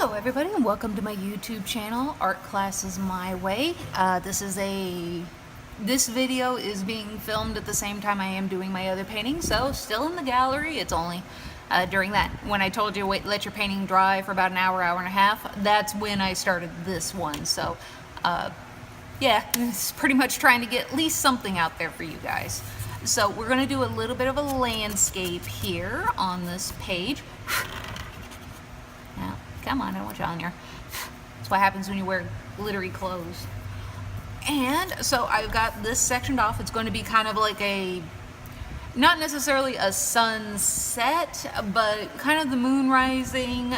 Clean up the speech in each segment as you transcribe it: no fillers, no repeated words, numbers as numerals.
Hello everybody and welcome to my YouTube channel, Art Classes My Way. This video is being filmed at the same time I am doing my other painting, so still in the gallery. It's only during that, when I told you wait, let your painting dry for about an hour, hour and a half, that's when I started this one. So yeah, it's pretty much trying to get at least something out there for you guys. So we're going to do a little bit of a landscape here on this page. Now, come on, I don't want you on here. That's what happens when you wear glittery clothes. And so I've got this sectioned off. It's going to be kind of like a, not necessarily a sunset, but kind of the moon rising,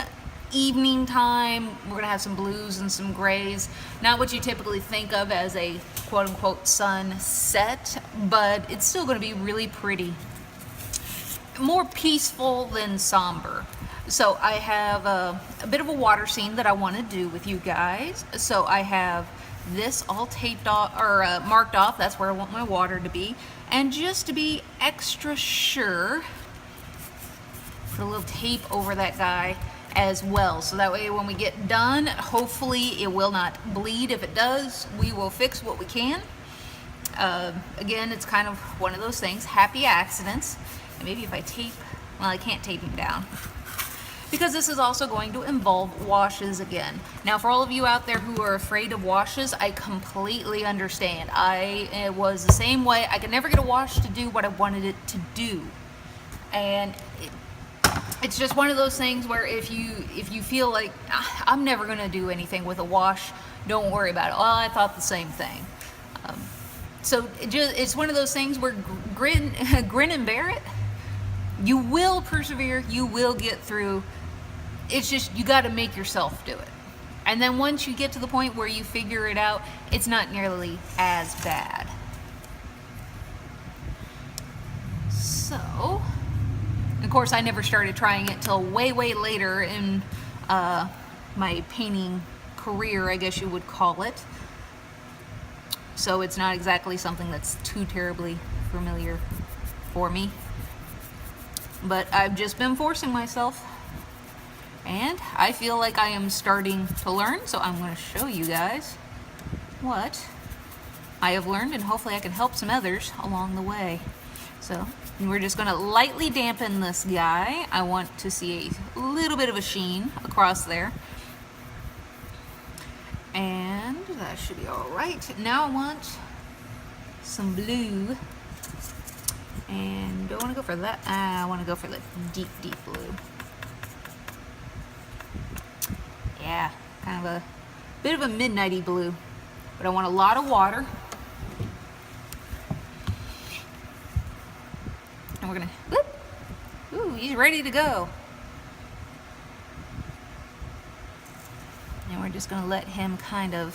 evening time. We're going to have some blues and some grays. Not what you typically think of as a quote-unquote sunset, but it's still going to be really pretty. More peaceful than somber. So I have a bit of a water scene that I want to do with you guys. So I have this all taped off, or marked off. That's where I want my water to be. And just to be extra sure, put a little tape over that guy as well. So that way when we get done, hopefully it will not bleed. If it does, we will fix what we can. Again, it's kind of one of those things, happy accidents. And maybe if I tape, well, I can't tape him down, because this is also going to involve washes again. Now, for all of you out there who are afraid of washes, I completely understand. I was the same way. I could never get a wash to do what I wanted it to do. And it's just one of those things where if you feel like, I'm never gonna do anything with a wash, don't worry about it. Well, I thought the same thing. So it's one of those things where grin and bear it. You will persevere, you will get through. It's just, you got to make yourself do it. And then once you get to the point where you figure it out, it's not nearly as bad. So, of course, I never started trying it till way, way later in my painting career, I guess you would call it. So it's not exactly something that's too terribly familiar for me. But I've just been forcing myself, and I feel like I am starting to learn, so I'm going to show you guys what I have learned, and hopefully I can help some others along the way. So we're just going to lightly dampen this guy. I want to see a little bit of a sheen across there, and that should be all right. Now I want some blue. And don't want to go for that. I want to go for the deep, deep blue. Yeah, kind of a bit of a midnighty blue. But I want a lot of water. And we're going to, whoop. Ooh, he's ready to go. And we're just going to let him kind of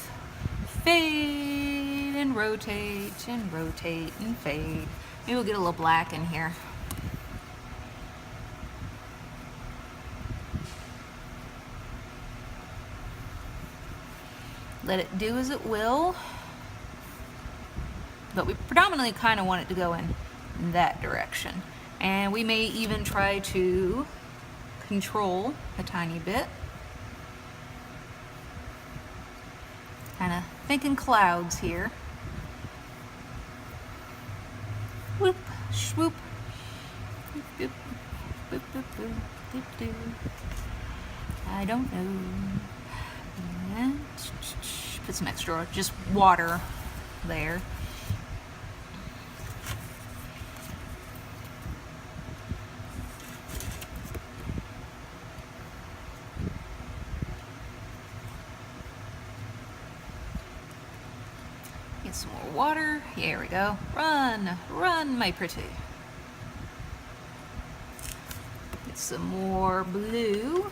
fade and rotate and rotate and fade. Maybe we'll get a little black in here. Let it do as it will. But we predominantly kind of want it to go in that direction. And we may even try to control a tiny bit. Kind of thinking clouds here. Whoop, swoop. Boop, boop, boop, boop, boop, boop. I don't know. And put some extra, just water there. Get some more water. Here we go. Run, run, my pretty. Get some more blue.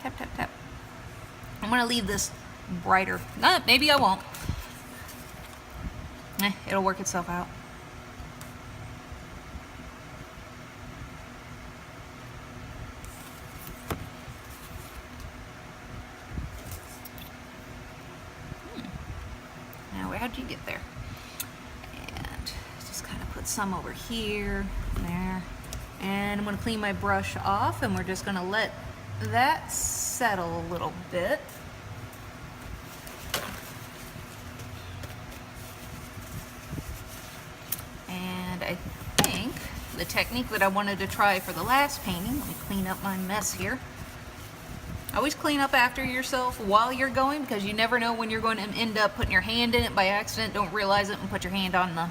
Tap, tap, tap. I'm going to leave this brighter. Maybe I won't. It'll work itself out. Now, how'd you get there? And just kind of put some over here, there. And I'm going to clean my brush off, and we're just going to let that settle a little bit. And I think the technique that I wanted to try for the last painting, let me clean up my mess here. Always clean up after yourself while you're going, because you never know when you're going to end up putting your hand in it by accident. Don't realize it and put your hand on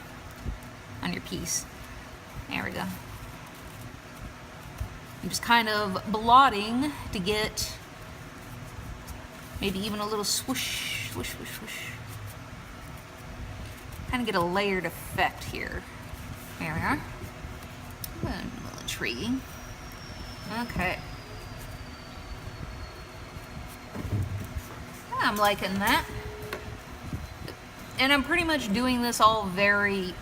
your piece. There we go. I'm just kind of blotting to get maybe even a little swoosh, swoosh, swoosh, swoosh. Kind of get a layered effect here. There we are. A little intriguing. Okay. I'm liking that. And I'm pretty much doing this all very...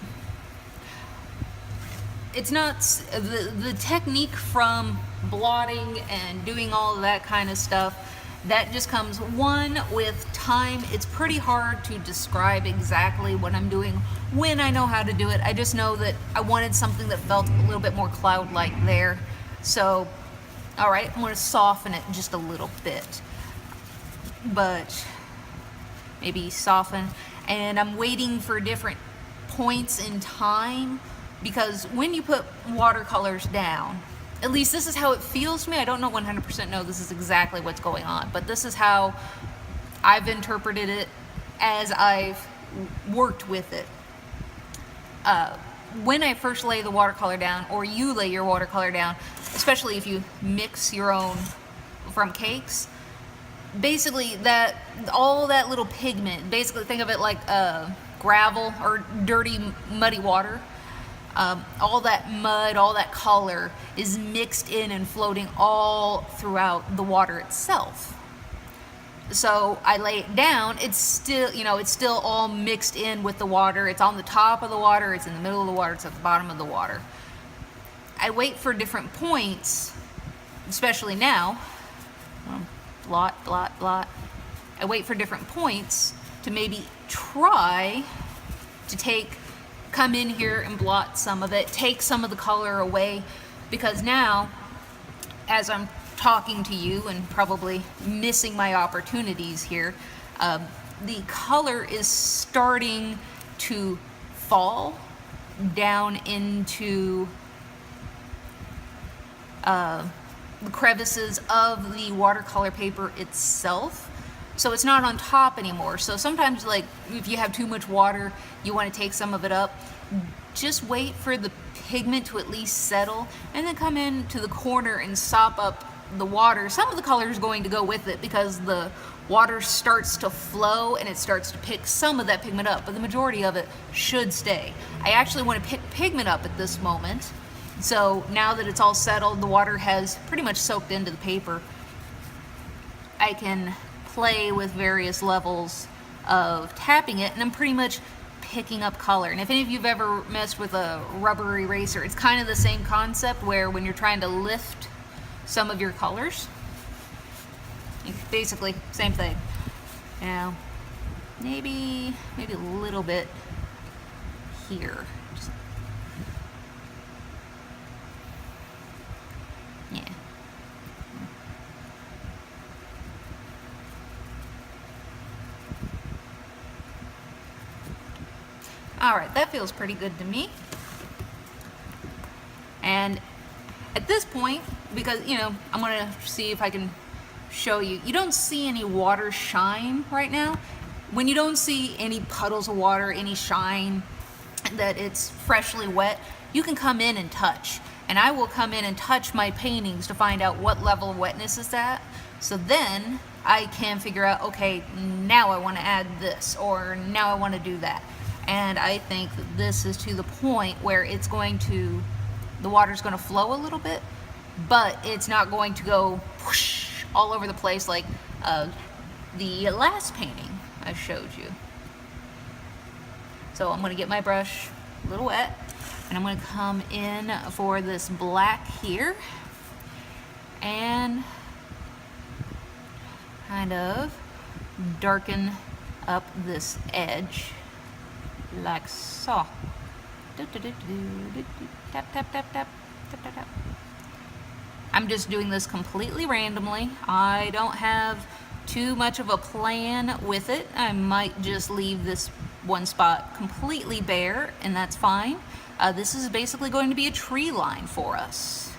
It's not... The technique from blotting and doing all of that kind of stuff, that just comes, one, with time. It's pretty hard to describe exactly what I'm doing when I know how to do it. I just know that I wanted something that felt a little bit more cloud-like there. So, all right, I'm going to soften it just a little bit. But maybe soften. And I'm waiting for different points in time, because when you put watercolors down, at least this is how it feels to me. I don't know 100% know this is exactly what's going on, but this is how I've interpreted it as I've worked with it. When I first lay the watercolor down, or you lay your watercolor down, especially if you mix your own from cakes, basically that all that little pigment, basically think of it like gravel or dirty muddy water. All that mud, all that color is mixed in and floating all throughout the water itself. So I lay it down, it's still, it's still all mixed in with the water. It's on the top of the water, it's in the middle of the water, it's at the bottom of the water. I wait for different points, especially now. Blot, blot, blot. I wait for different points to maybe try to come in here and blot some of it, take some of the color away, because now, as I'm talking to you and probably missing my opportunities here, the color is starting to fall down into the crevices of the watercolor paper itself. So it's not on top anymore. So sometimes, like, if you have too much water, you want to take some of it up, just wait for the pigment to at least settle, and then come in to the corner and sop up the water. Some of the color is going to go with it because the water starts to flow and it starts to pick some of that pigment up, but the majority of it should stay. I actually want to pick pigment up at this moment. So now that it's all settled, the water has pretty much soaked into the paper, I can play with various levels of tapping it, and I'm pretty much picking up color. And if any of you've ever messed with a rubber eraser, it's kind of the same concept, where when you're trying to lift some of your colors, basically same thing. Now, maybe a little bit here. Yeah. All right, that feels pretty good to me. And at this point, because, I'm gonna see if I can show you, you don't see any water shine right now. When you don't see any puddles of water, any shine, that it's freshly wet, you can come in and touch. And I will come in and touch my paintings to find out what level of wetness is that. So then I can figure out, okay, now I want to add this, or now I want to do that. And I think that this is to the point where it's going to, the water's going to flow a little bit, but it's not going to go whoosh all over the place like the last painting I showed you. So I'm gonna get my brush a little wet, and I'm gonna come in for this black here and kind of darken up this edge like so. Tap, tap, tap, tap, tap, tap, tap. I'm just doing this completely randomly. I don't have too much of a plan with it. I might just leave this one spot completely bare, and that's fine. This is basically going to be a tree line for us.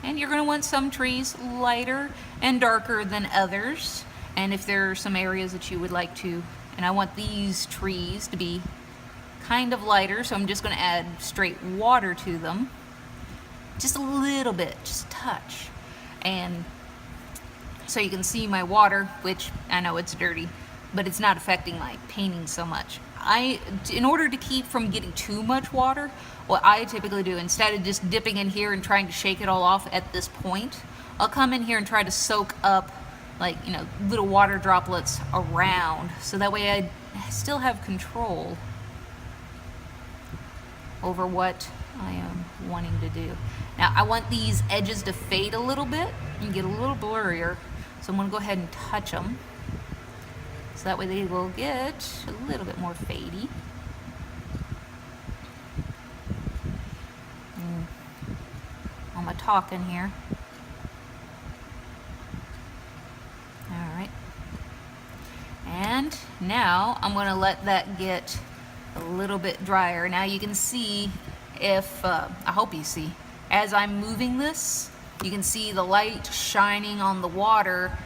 And you're going to want some trees lighter and darker than others. And if there are some areas that you would like to, and I want these trees to be kind of lighter, so I'm just going to add straight water to them. Just a little bit, just a touch. And so you can see my water, which I know it's dirty, but it's not affecting my painting so much. In order to keep from getting too much water, what I typically do, instead of just dipping in here and trying to shake it all off at this point, I'll come in here and try to soak up, like, you know, little water droplets around, so that way I still have control over what I am wanting to do. Now I want these edges to fade a little bit and get a little blurrier, so I'm going to go ahead and touch them, so that way they will get a little bit more fadey. I'm talking here. Alright. And now I'm going to let that get a little bit drier. Now you can see, if I hope you see, as I'm moving this, you can see the light shining on the water,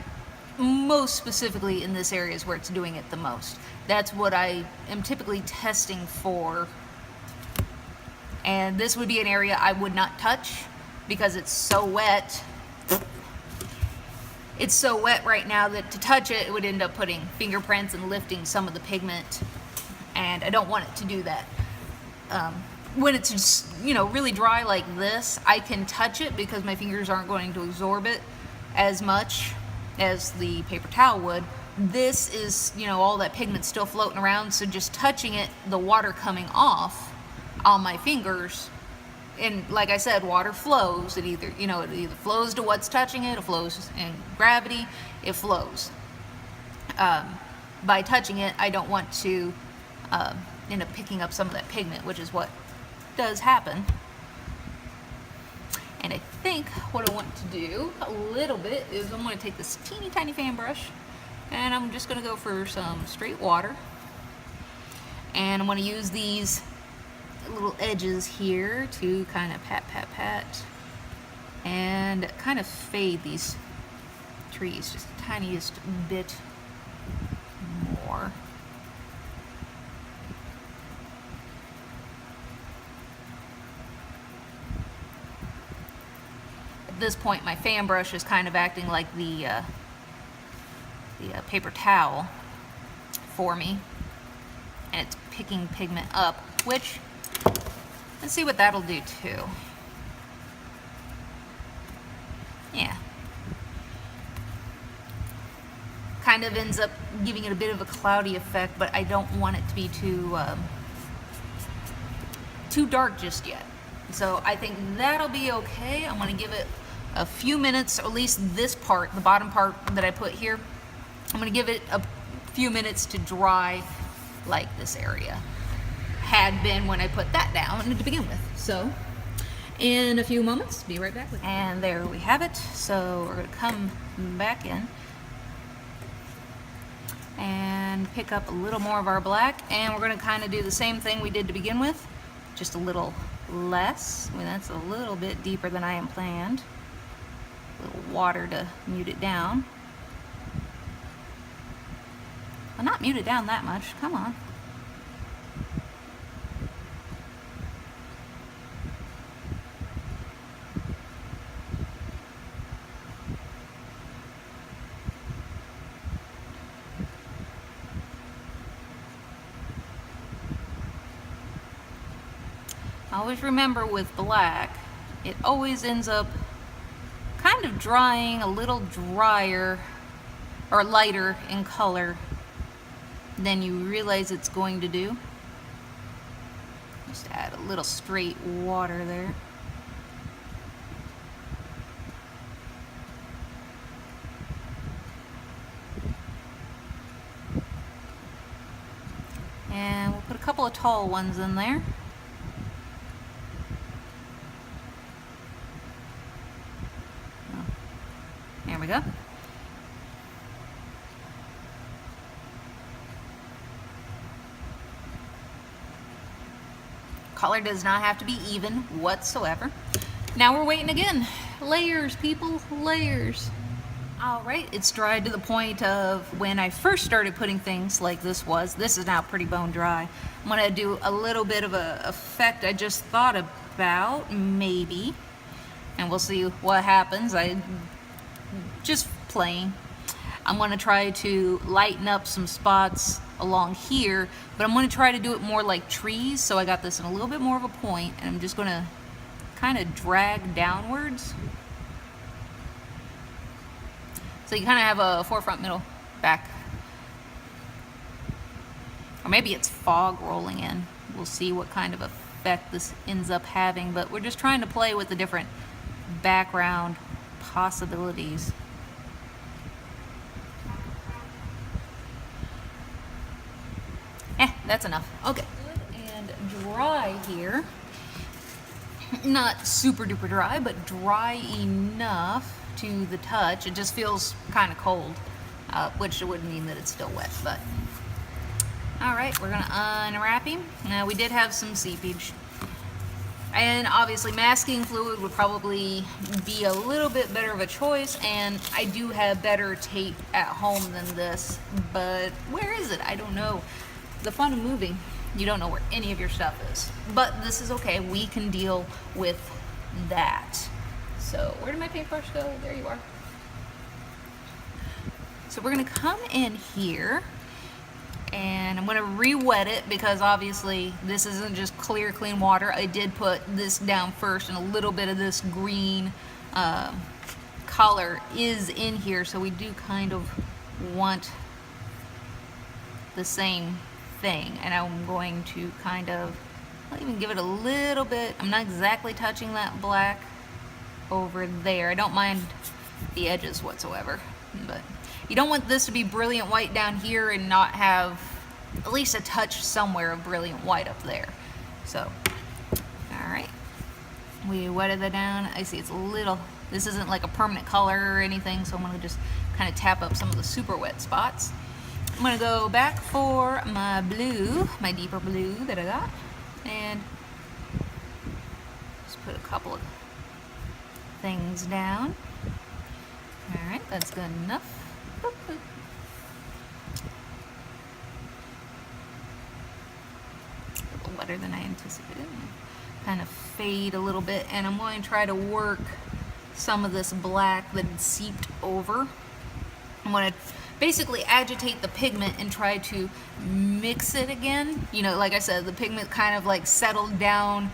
most specifically in this area is where it's doing it the most. That's what I am typically testing for, and this would be an area I would not touch because it's so wet. It's so wet right now that to touch it, it would end up putting fingerprints and lifting some of the pigment, and I don't want it to do that. When it's just, you know, really dry like this, I can touch it because my fingers aren't going to absorb it as much as the paper towel would. This is, you know, all that pigment still floating around, so just touching it, the water coming off on my fingers, and like I said, water flows. It either, you know, it either flows to what's touching it, it flows in gravity, it flows. By touching it, I don't want to end up picking up some of that pigment, which is what does happen. And I think what I want to do a little bit is I'm going to take this teeny tiny fan brush, and I'm just going to go for some straight water, and I'm going to use these little edges here to kind of pat, pat, pat, and kind of fade these trees just the tiniest bit more. At this point, my fan brush is kind of acting like the paper towel for me, and it's picking pigment up, which, let's see what that'll do too. Yeah. Kind of ends up giving it a bit of a cloudy effect, but I don't want it to be too dark just yet. So I think that'll be okay. I'm going to give it a few minutes, or at least this part, the bottom part that I put here, I'm going to give it a few minutes to dry like this area had been when I put that down to begin with. So in a few moments, be right back with you. And there we have it. So we're going to come back in and pick up a little more of our black, and we're going to kind of do the same thing we did to begin with, just a little less. I mean, that's a little bit deeper than I am planned. A little water to mute it down. Well, not mute it down that much. Come on. Always remember with black, it always ends up kind of drying a little drier or lighter in color than you realize it's going to do. Just add a little straight water there. And we'll put a couple of tall ones in there. There we go. Color does not have to be even whatsoever. Now we're waiting again. Layers, people, layers. All right, it's dried to the point of when I first started putting things like this was. This is now pretty bone dry. I'm gonna do a little bit of a effect I just thought about, maybe, and we'll see what happens. I just playing. I'm gonna try to lighten up some spots along here, but I'm gonna try to do it more like trees. So I got this in a little bit more of a point, and I'm just gonna kind of drag downwards. So you kind of have a forefront, middle, back. Or maybe it's fog rolling in. We'll see what kind of effect this ends up having, but we're just trying to play with the different background possibilities. That's enough. Okay. Good and dry here. Not super duper dry, but dry enough to the touch. It just feels kind of cold, which would mean that it's still wet, but all right, we're gonna unwrap him. Now we did have some seepage, and obviously masking fluid would probably be a little bit better of a choice, and I do have better tape at home than this, but where is it? I don't know. The fun of moving, you don't know where any of your stuff is, but this is okay. We can deal with that. So where did my paintbrush go? There you are. So we're gonna come in here, and I'm gonna re-wet it because obviously this isn't just clear, clean water. I did put this down first, and a little bit of this green color is in here, so we do kind of want the same thing. And I'm going to kind of, I'll even give it a little bit. I'm not exactly touching that black over there. I don't mind the edges whatsoever, but you don't want this to be brilliant white down here and not have at least a touch somewhere of brilliant white up there. So, all right, we wetted that down. I see it's a little, this isn't like a permanent color or anything, so I'm gonna just kind of tap up some of the super wet spots. I'm gonna go back for my blue, my deeper blue that I got, and just put a couple of things down. All right, that's good enough. Boop, boop. A little wetter than I anticipated. Kind of fade a little bit, and I'm going to try to work some of this black that had seeped over. I'm going to basically agitate the pigment and try to mix it again. You know, like I said, the pigment kind of like settled down,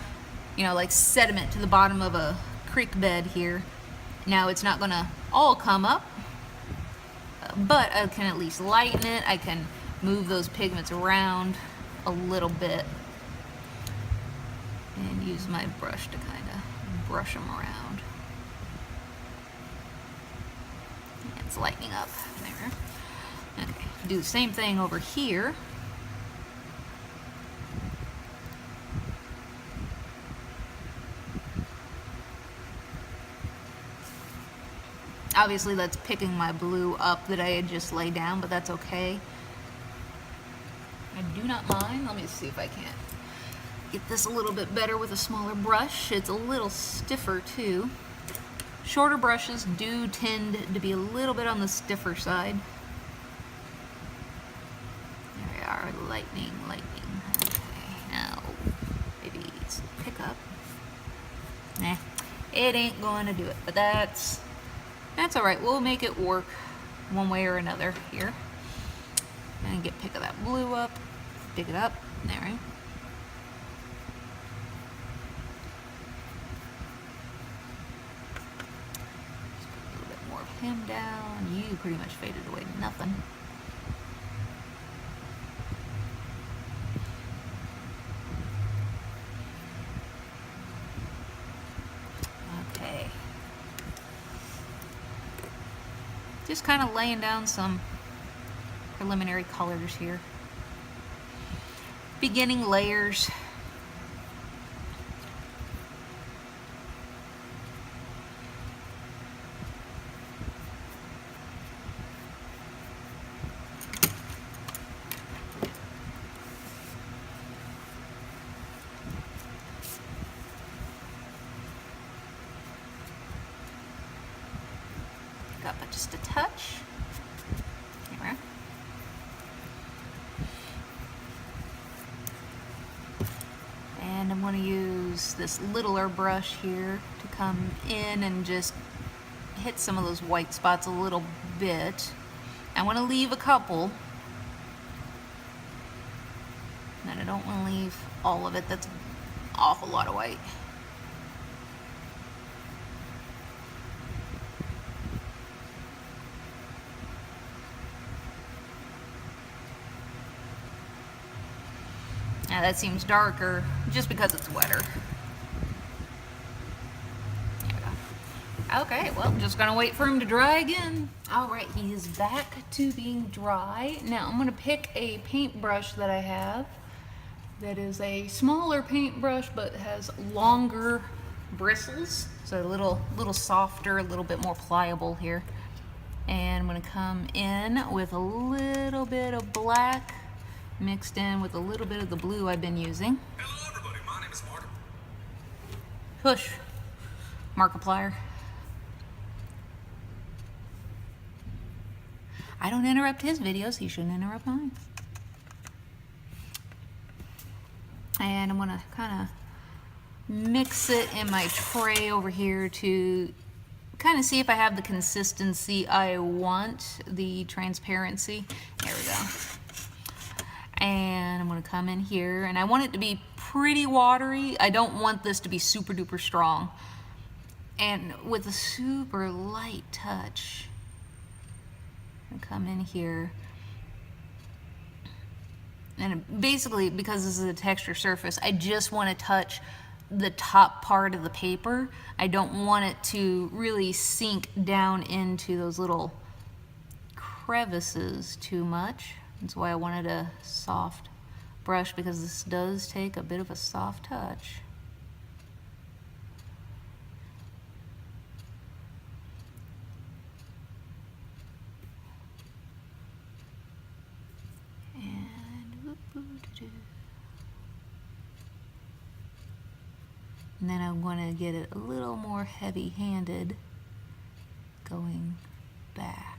you know, like sediment to the bottom of a creek bed here. Now it's not gonna all come up, but I can at least lighten it. I can move those pigments around a little bit and use my brush to kind of brush them around. It's lightening up there. Okay, do the same thing over here. Obviously that's picking my blue up that I had just laid down, but that's okay. I do not mind. Let me see if I can't get this a little bit better with a smaller brush. It's a little stiffer too. Shorter brushes do tend to be a little bit on the stiffer side. There we are, lightning. Okay, now maybe pick up. Nah, it ain't going to do it, but that's all right. We'll make it work one way or another here. And get pick of that blue up, pick it up. There, right? Just put a little bit more of him down. You pretty much faded away to nothing. Just kind of laying down some preliminary colors here. Beginning layers. Up just a touch. There. And I'm going to use this littler brush here to come in and just hit some of those white spots a little bit. I want to leave a couple. And I don't want to leave all of it. That's an awful lot of white. Now that seems darker just because it's wetter. There we go. Okay, well, I'm just gonna wait for him to dry again. All right, he is back to being dry. Now I'm gonna pick a paintbrush that I have that is a smaller paintbrush but has longer bristles, so a little softer, a little bit more pliable here. And I'm gonna come in with a little bit of black mixed in with a little bit of the blue I've been using. Hello everybody, my name is Mark. Push. Markiplier. I don't interrupt his videos, he shouldn't interrupt mine. And I'm gonna kind of mix it in my tray over here to kind of see if I have the consistency I want, the transparency. There we go. And I'm going to come in here, and I want it to be pretty watery. I don't want this to be super duper strong. And with a super light touch, I'm going to come in here. And basically, because this is a texture surface, I just want to touch the top part of the paper. I don't want it to really sink down into those little crevices too much. That's why I wanted a soft brush, because this does take a bit of a soft touch. And then I'm going to get it a little more heavy-handed going back.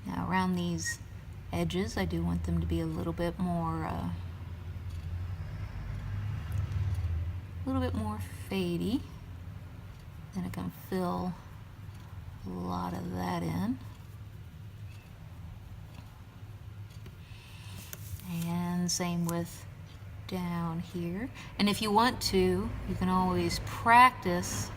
Now around these edges, I do want them to be a little bit more fadey. Then I can fill a lot of that in. And same with down here. And if you want to, you can always practice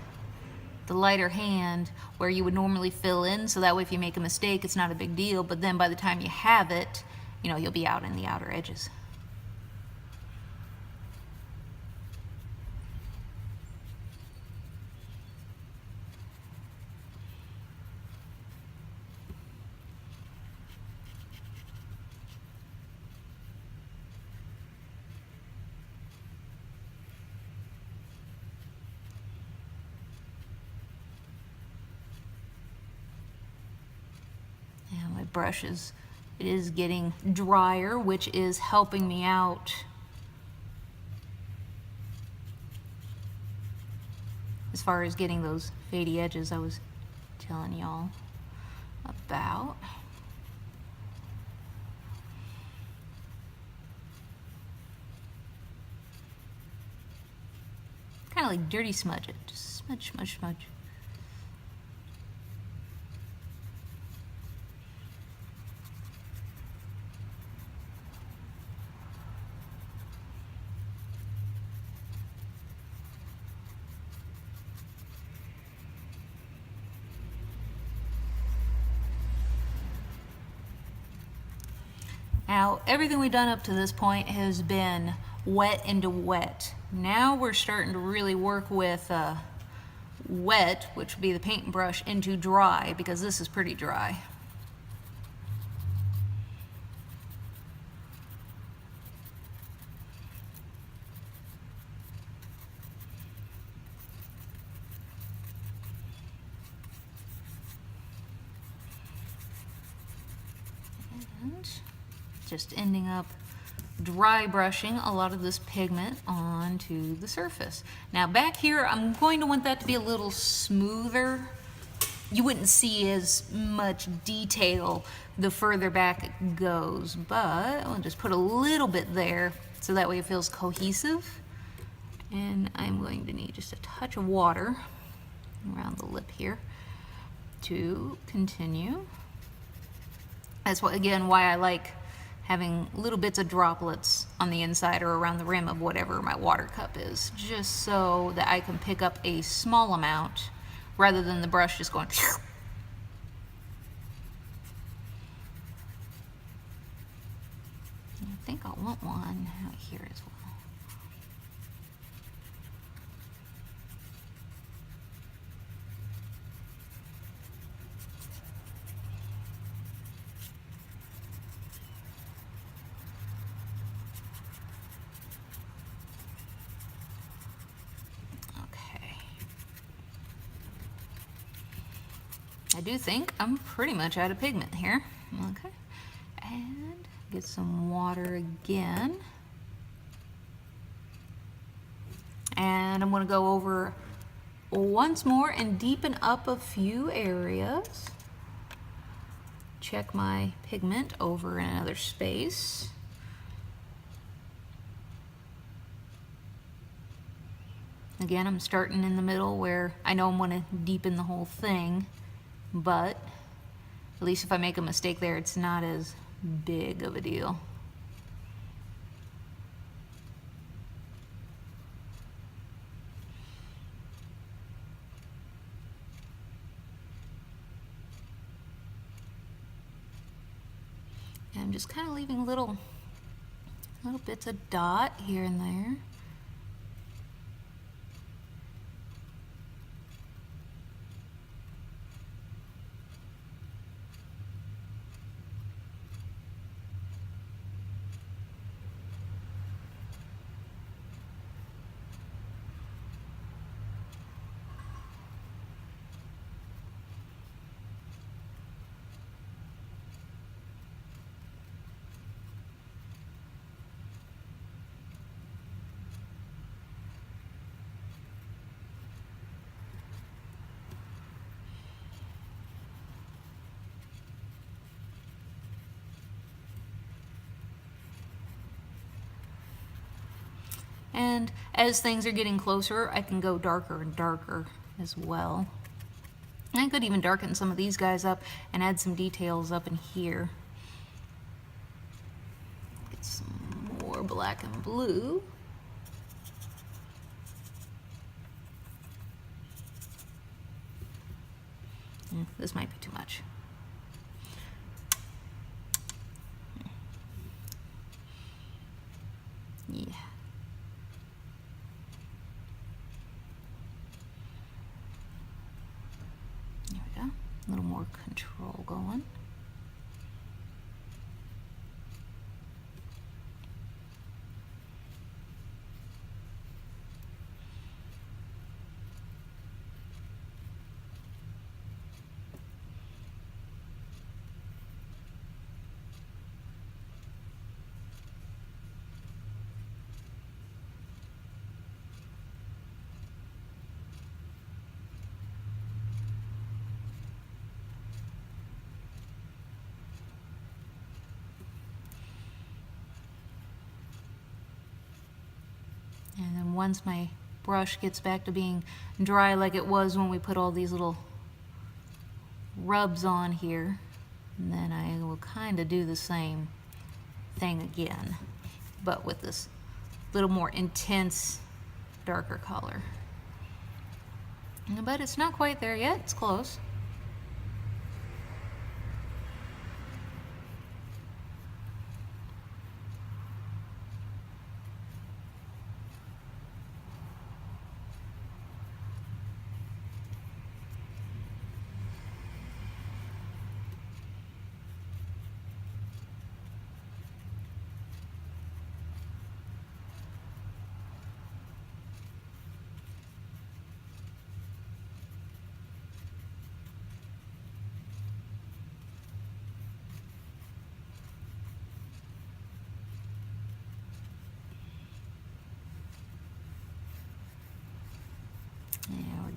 the lighter hand where you would normally fill in, so that way if you make a mistake, it's not a big deal, but then by the time you have it, you know, you'll be out in the outer edges. Brush it is getting drier, which is helping me out as far as getting those fadey edges I was telling y'all about. Kind of like dirty smudge it, just smudge, smudge, smudge. Now, everything we've done up to this point has been wet into wet. Now we're starting to really work with wet, which would be the paintbrush, into dry, because this is pretty dry. And just ending up dry brushing a lot of this pigment onto the surface. Now back here, I'm going to want that to be a little smoother. You wouldn't see as much detail the further back it goes, but I'll just put a little bit there so that way it feels cohesive. And I'm going to need just a touch of water around the lip here to continue. That's what, again, why I like having little bits of droplets on the inside or around the rim of whatever my water cup is, just so that I can pick up a small amount rather than the brush just going. I think I'll want one out here as well. I do think I'm pretty much out of pigment here. Okay, and get some water again. And I'm going to go over once more and deepen up a few areas. Check my pigment over in another space. Again, I'm starting in the middle where I know I'm going to deepen the whole thing. But at least if I make a mistake there, it's not as big of a deal. And I'm just kind of leaving little bits of dot here and there. And as things are getting closer, I can go darker and darker as well. And I could even darken some of these guys up and add some details up in here. Get some more black and blue. This might be too much. Yeah. There we go. A little more control going. And then once my brush gets back to being dry like it was when we put all these little rubs on here, then I will kind of do the same thing again, but with this little more intense, darker color. But it's not quite there yet, it's close.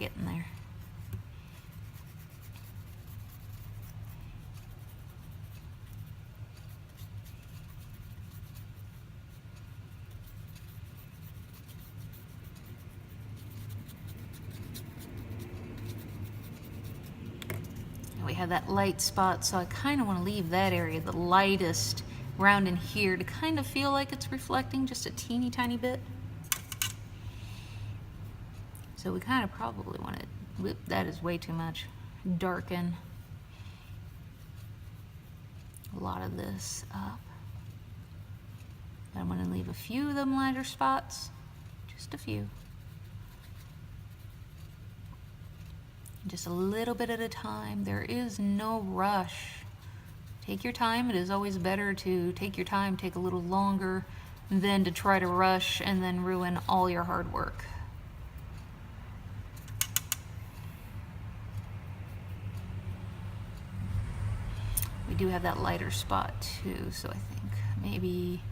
getting there. We have that light spot, so I kind of want to leave that area the lightest around in here to kind of feel like it's reflecting just a teeny tiny bit. So we kind of probably want to, that is way too much, darken a lot of this up. But I'm going to leave a few of them lighter spots, just a few. Just a little bit at a time. There is no rush. Take your time. It is always better to take your time, take a little longer, than to try to rush and then ruin all your hard work. We do have that lighter spot too, so I think maybe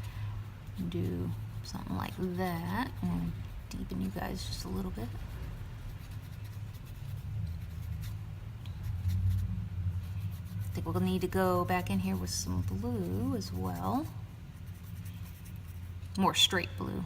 do something like that. I'm going to deepen you guys just a little bit. I think we'll need to go back in here with some blue as well. More straight blue.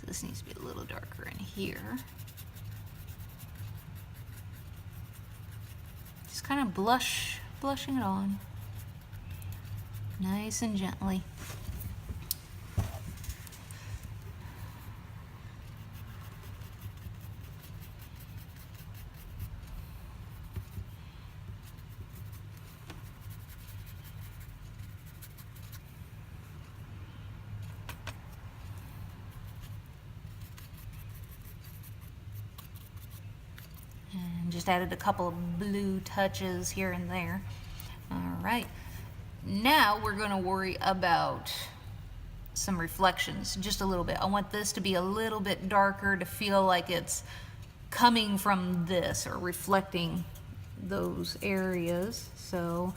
This needs to be a little darker in here. Just kind of blushing it on. Nice and gently. Just added a couple of blue touches here and there. All right, now we're going to worry about some reflections just a little bit. I want this to be a little bit darker to feel like it's coming from this or reflecting those areas. So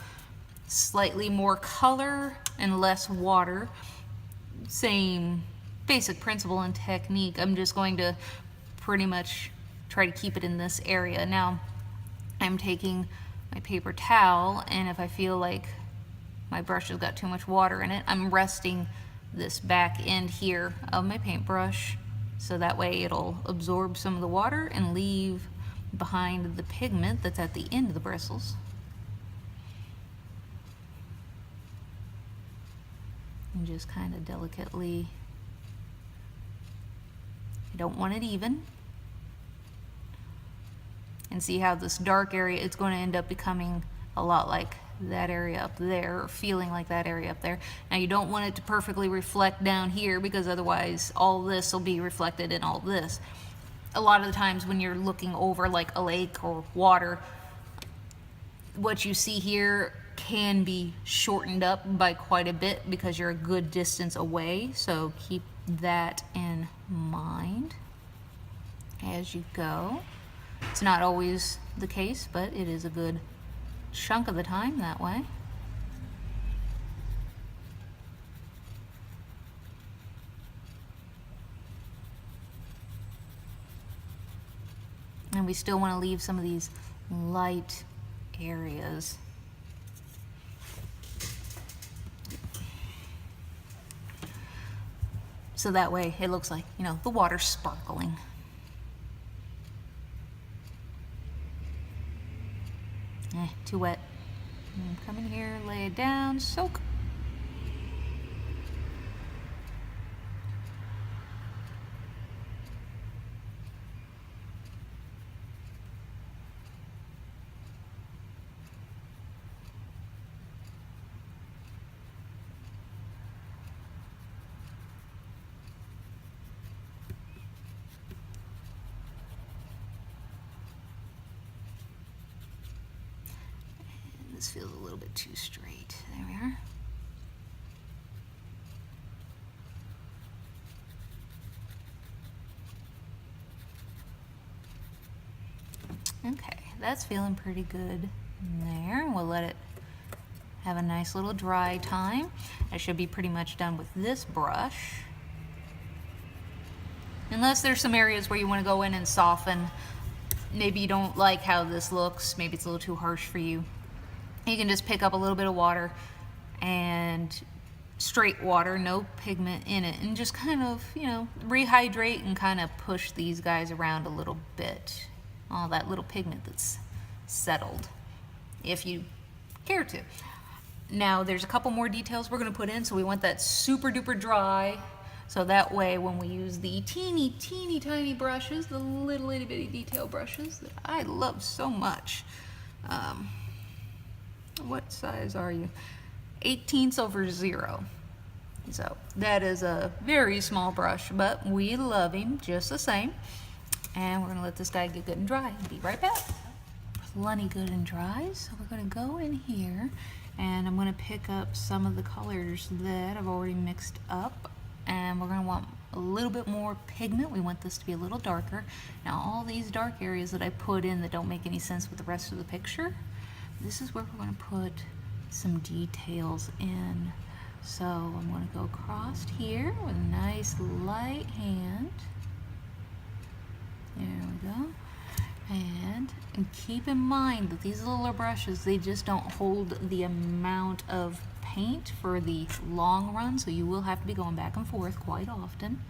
slightly more color and less water. Same basic principle and technique. I'm just going to pretty much try to keep it in this area. Now I'm taking my paper towel, and if I feel like my brush has got too much water in it, I'm resting this back end here of my paintbrush so that way it'll absorb some of the water and leave behind the pigment that's at the end of the bristles. And just kind of delicately, I don't want it even. And see how this dark area, it's going to end up becoming a lot like that area up there, or feeling like that area up there. Now you don't want it to perfectly reflect down here, because otherwise all this will be reflected in all this. A lot of the times when you're looking over like a lake or water, what you see here can be shortened up by quite a bit because you're a good distance away. So keep that in mind as you go. It's not always the case, but it is a good chunk of the time that way. And we still want to leave some of these light areas. So that way it looks like, you know, the water's sparkling. Too wet. Come in here, lay it down, soak. This feels a little bit too straight. There we are. Okay, that's feeling pretty good there. We'll let it have a nice little dry time. I should be pretty much done with this brush. Unless there's some areas where you want to go in and soften. Maybe you don't like how this looks. Maybe it's a little too harsh for you. You can just pick up a little bit of water and straight water, no pigment in it, and just kind of, you know, rehydrate and kind of push these guys around a little bit. All that little pigment that's settled, if you care to. Now there's a couple more details we're going to put in, so we want that super duper dry, so that way when we use the teeny tiny brushes, the little itty bitty detail brushes that I love so much. What size are you? 1/18/0. So that is a very small brush, but we love him just the same. And we're gonna let this guy get good and dry and be right back. Plenty good and dry, so we're gonna go in here and I'm gonna pick up some of the colors that I've already mixed up, and we're gonna want a little bit more pigment. We want this to be a little darker. Now all these dark areas that I put in that don't make any sense with the rest of the picture, this is where we're gonna put some details in. So I'm gonna go across here with a nice light hand. There we go. And keep in mind that these little brushes, they just don't hold the amount of paint for the long run, so you will have to be going back and forth quite often.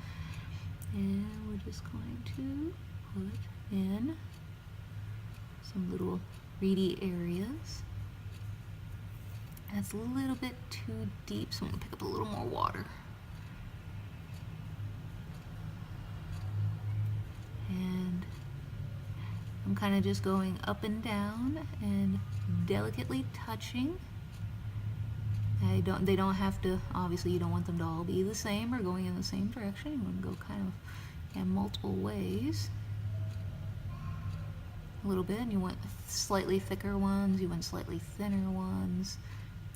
And we're just going to put in some little reedy areas. And it's a little bit too deep, so I'm gonna pick up a little more water. And I'm kind of just going up and down and delicately touching. They don't have to, obviously you don't want them to all be the same or going in the same direction. You want to go kind of in multiple ways. A little bit, and you want slightly thicker ones, you want slightly thinner ones.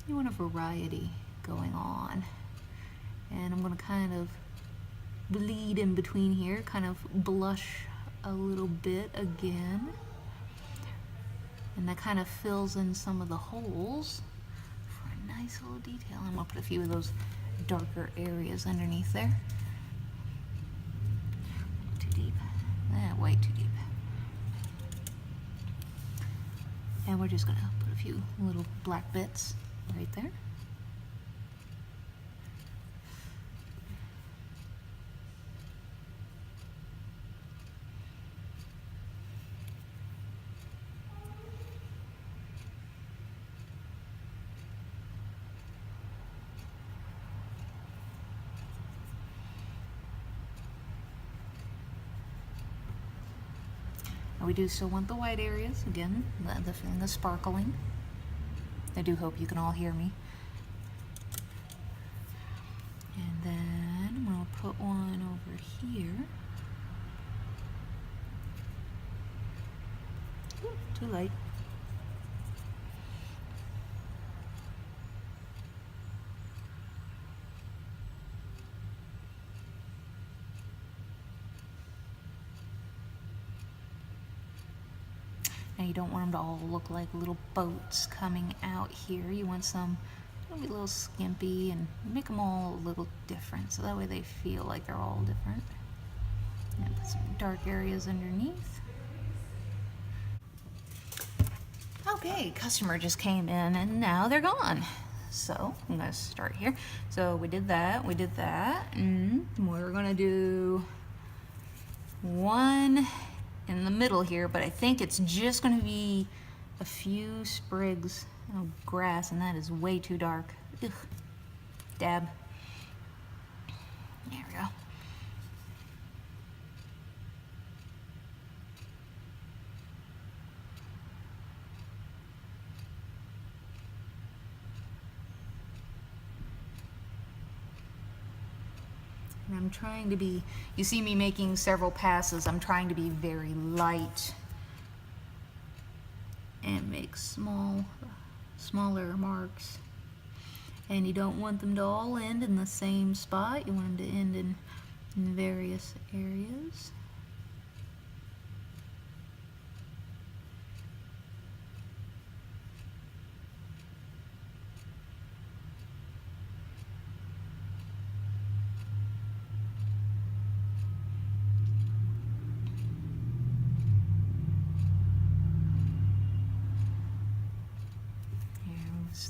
You want a variety going on. And I'm going to kind of bleed in between here, kind of blush a little bit again. And that kind of fills in some of the holes for a nice little detail. I'm going to put a few of those darker areas underneath there. Too deep. Way too deep. And we're just going to put a few little black bits right there. We do still want the white areas, again, the feeling of sparkling. I do hope you can all hear me. And then I'm going to put one over here. Ooh, too light. Now you don't want them to all look like little boats coming out here. You want some, maybe a little skimpy, and make them all a little different, so that way they feel like they're all different. And put some dark areas underneath. Okay, customer just came in and now they're gone. So I'm gonna start here. So we did that, and we're gonna do one in the middle here, but I think it's just gonna be a few sprigs of grass, and that is way too dark. Ugh. Dab. There we go. And I'm trying to be, you see me making several passes, I'm trying to be very light and make smaller marks. And you don't want them to all end in the same spot, you want them to end in various areas.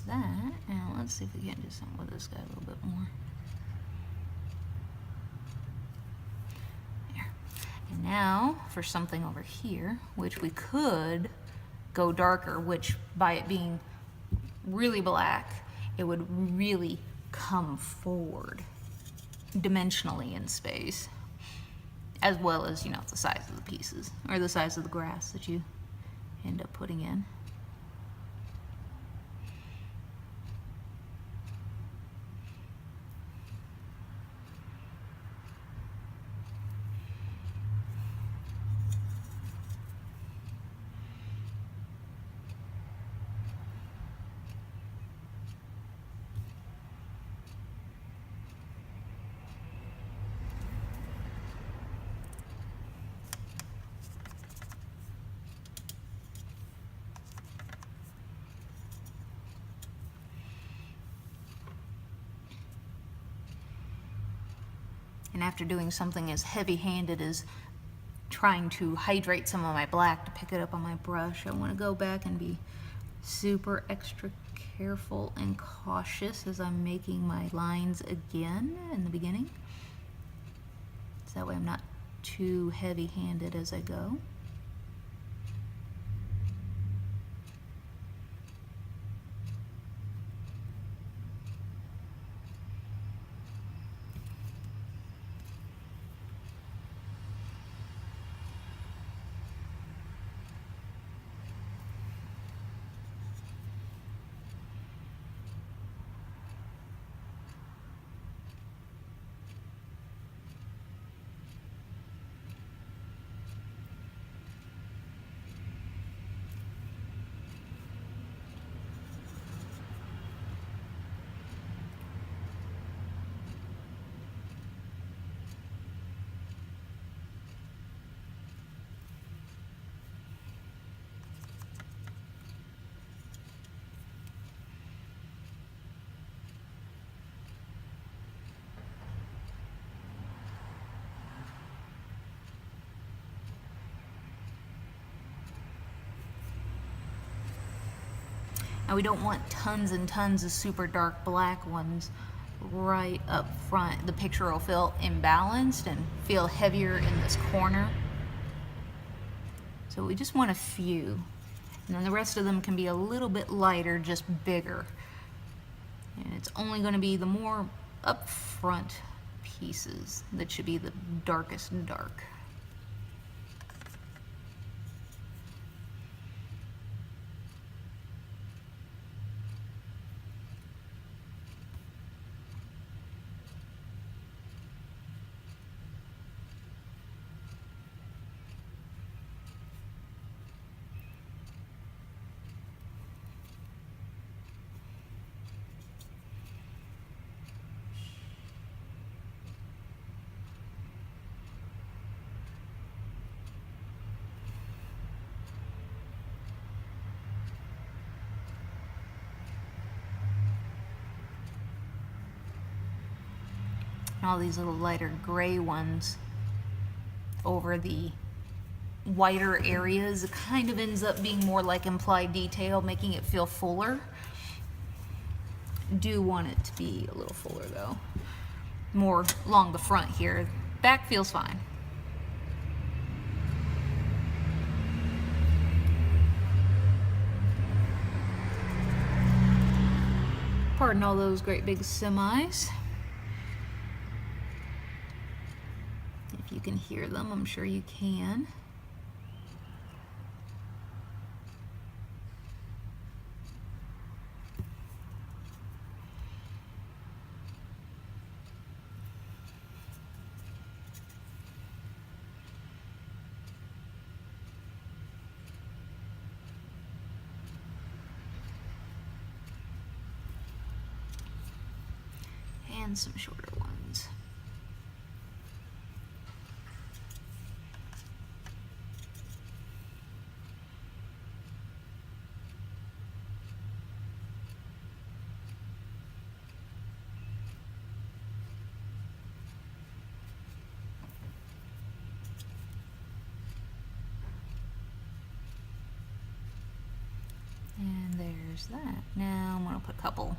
That, and let's see if we can do something with this guy a little bit more. There. And now for something over here, which we could go darker, which by it being really black, it would really come forward dimensionally in space, as well as, you know, the size of the pieces, or the size of the grass that you end up putting in. And after doing something as heavy-handed as trying to hydrate some of my black to pick it up on my brush, I want to go back and be super extra careful and cautious as I'm making my lines again in the beginning. So that way I'm not too heavy-handed as I go. Now we don't want tons and tons of super dark black ones right up front. The picture will feel imbalanced and feel heavier in this corner. So we just want a few. And then the rest of them can be a little bit lighter, just bigger. And it's only going to be the more up front pieces that should be the darkest dark. All these little lighter gray ones over the whiter areas, it kind of ends up being more like implied detail, making it feel fuller. do want it to be a little fuller though. More along the front here. Back feels fine. Pardon all those great big semis. If you can hear them, I'm sure you can. And some shorter ones. And there's that. Now I'm going to put a couple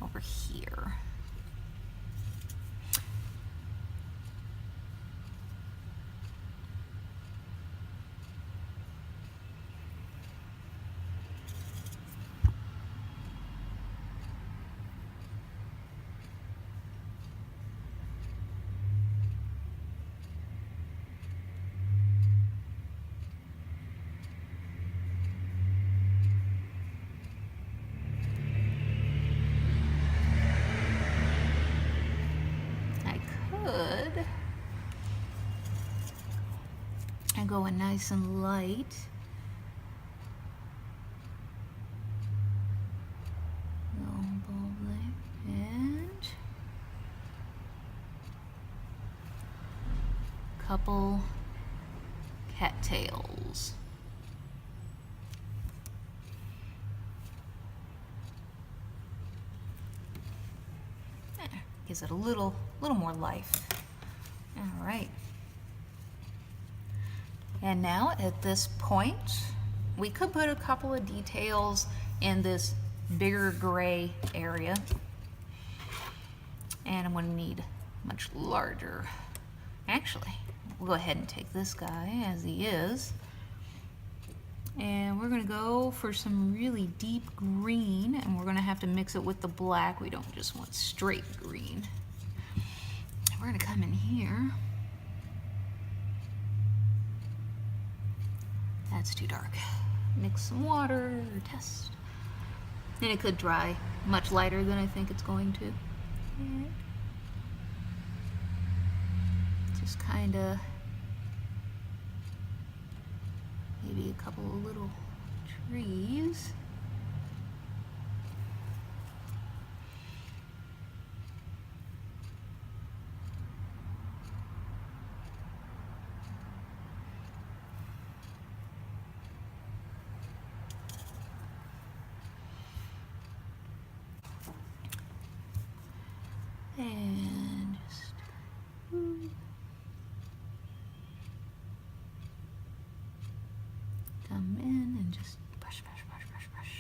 over here. And going nice and light. Little bulb there. And couple cattails. There, gives it a little more life. All right. And now at this point, we could put a couple of details in this bigger gray area. And I'm going to need much larger. Actually, we'll go ahead and take this guy as he is. And we're going to go for some really deep green, and we're going to have to mix it with the black. We don't just want straight green. We're going to come in here. That's too dark. Mix some water, test. And it could dry much lighter than I think it's going to. And just kind of, maybe a couple of little trees. And just come in and just brush, brush, brush, brush, brush.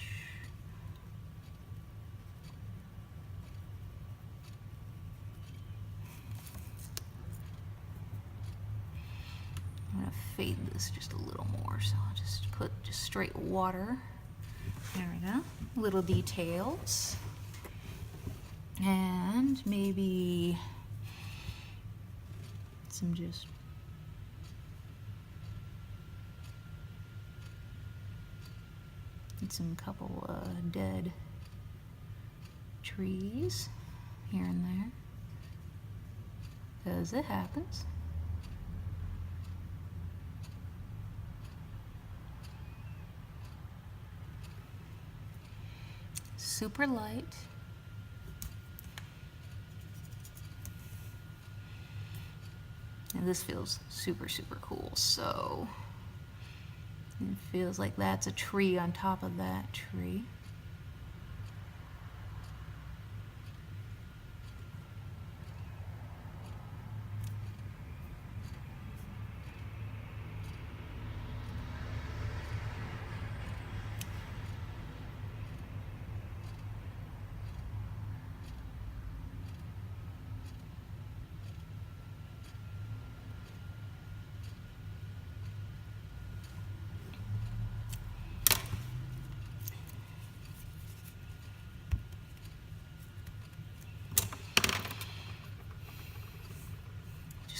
I'm gonna fade this just a little more, so I'll just put just straight water. There we go. Little details. And maybe some just some couple dead trees here and there, because it happens. Super light. And this feels super, super cool. So it feels like that's a tree on top of that tree.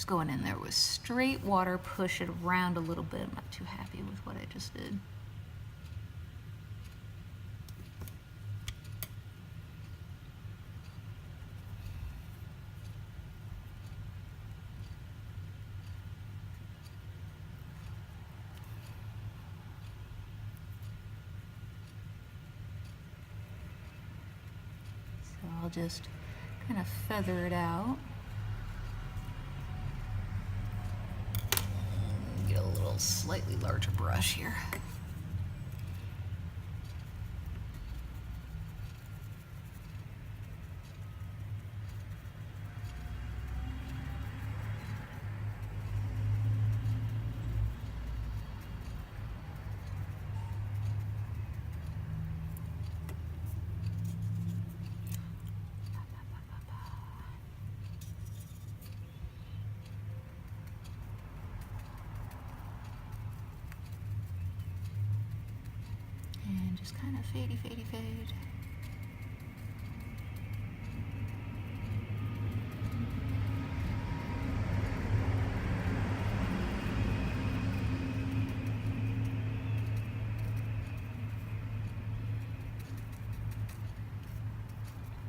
Just going in there with straight water, push it around a little bit. I'm not too happy with what I just did. So I'll just kind of feather it out. Get a little slightly larger brush here. And just kind of fadey, fadey, fade.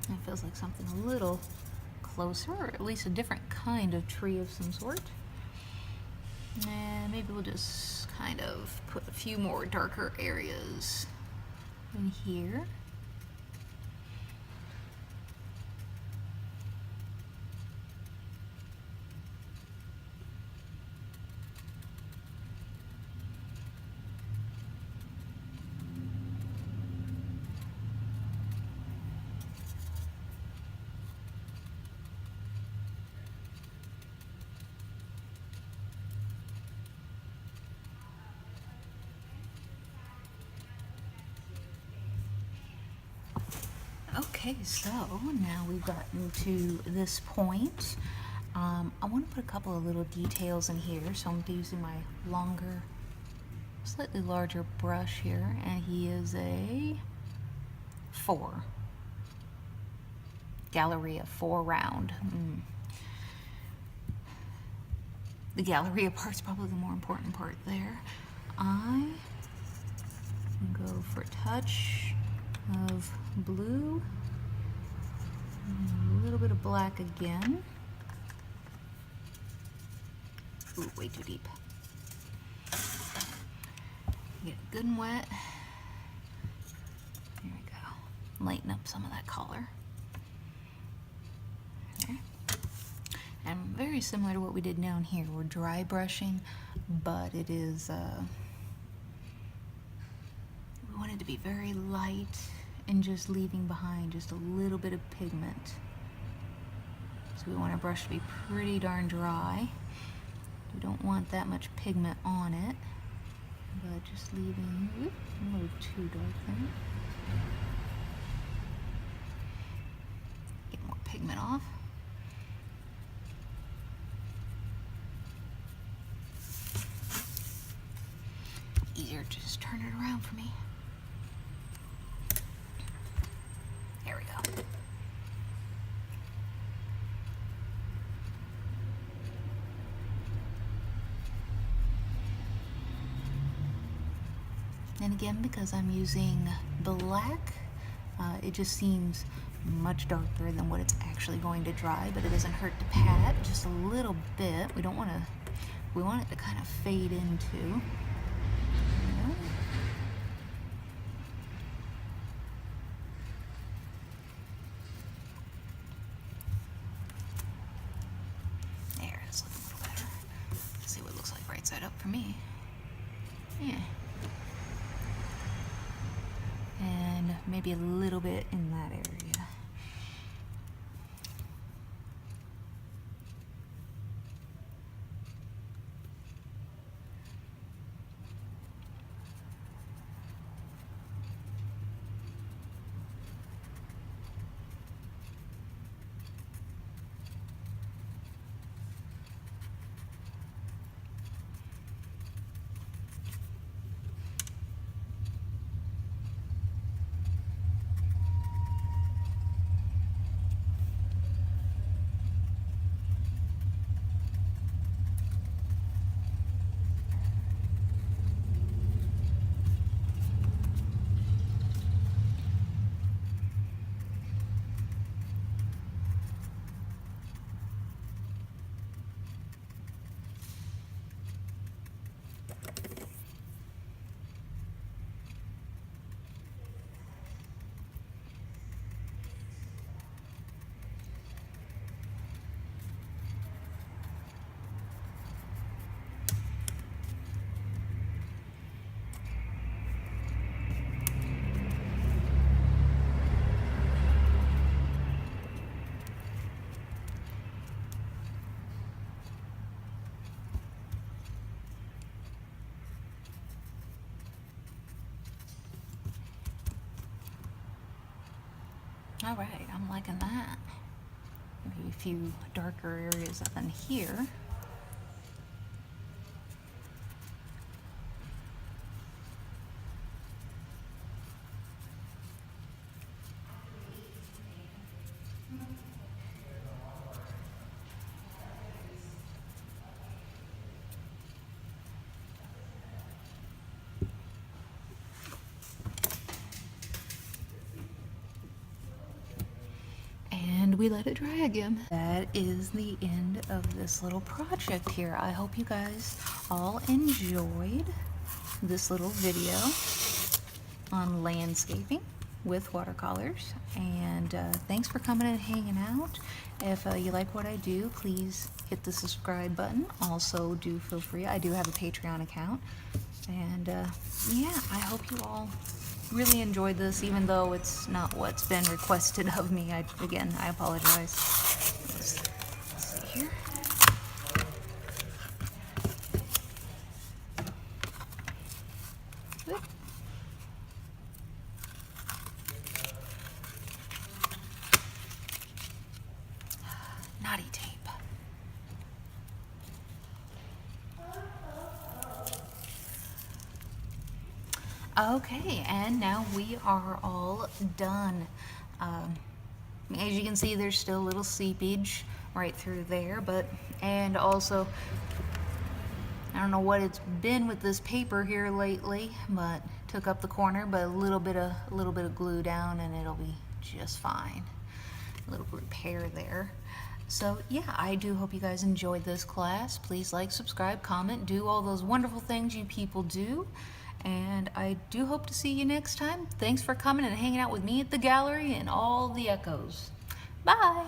It feels like something a little closer, or at least a different kind of tree of some sort. And maybe we'll just kind of put a few more darker areas in here. Okay, so now we've gotten to this point. I want to put a couple of little details in here, so I'm using my longer, slightly larger brush here, and he is a 4. Galleria 4 round. The Galleria part's probably the more important part there. I go for a touch of blue, and a little bit of black again. Ooh, way too deep. Get it good and wet. There we go. Lighten up some of that color. Okay. And very similar to what we did down here. We're dry brushing, but it is we want it to be very light and just leaving behind just a little bit of pigment. So we want our brush to be pretty darn dry. We don't want that much pigment on it, but just leaving a little too dark there. Get more pigment off. Easier to just turn it around for me. There we go. And again, because I'm using black, it just seems much darker than what it's actually going to dry, but it doesn't hurt to pat just a little bit. We don't want to, we want it to kind of fade into. There, it's looking a little better. Let's see what it looks like right side up for me. Yeah. And maybe a little bit in that area. All right, I'm liking that. Maybe a few darker areas than here. And we let it dry again. That is the end of this little project here. I hope you guys all enjoyed this little video on landscaping with watercolors. And thanks for coming and hanging out. If you like what I do, please hit the subscribe button. Also, do feel free. I do have a Patreon account. And yeah, I hope you all really enjoyed this, even though it's not what's been requested of me. Again, I apologize. Let's see here. Oop. Naughty tape. Okay, and now we are all done. As you can see, there's still a little seepage right through there, and also, I don't know what it's been with this paper here lately, but took up the corner, but a little bit of glue down and it'll be just fine. A little repair there. So yeah, I do hope you guys enjoyed this class. Please like, subscribe, comment, do all those wonderful things you people do. And I do hope to see you next time. Thanks for coming and hanging out with me at the gallery and all the echoes. Bye!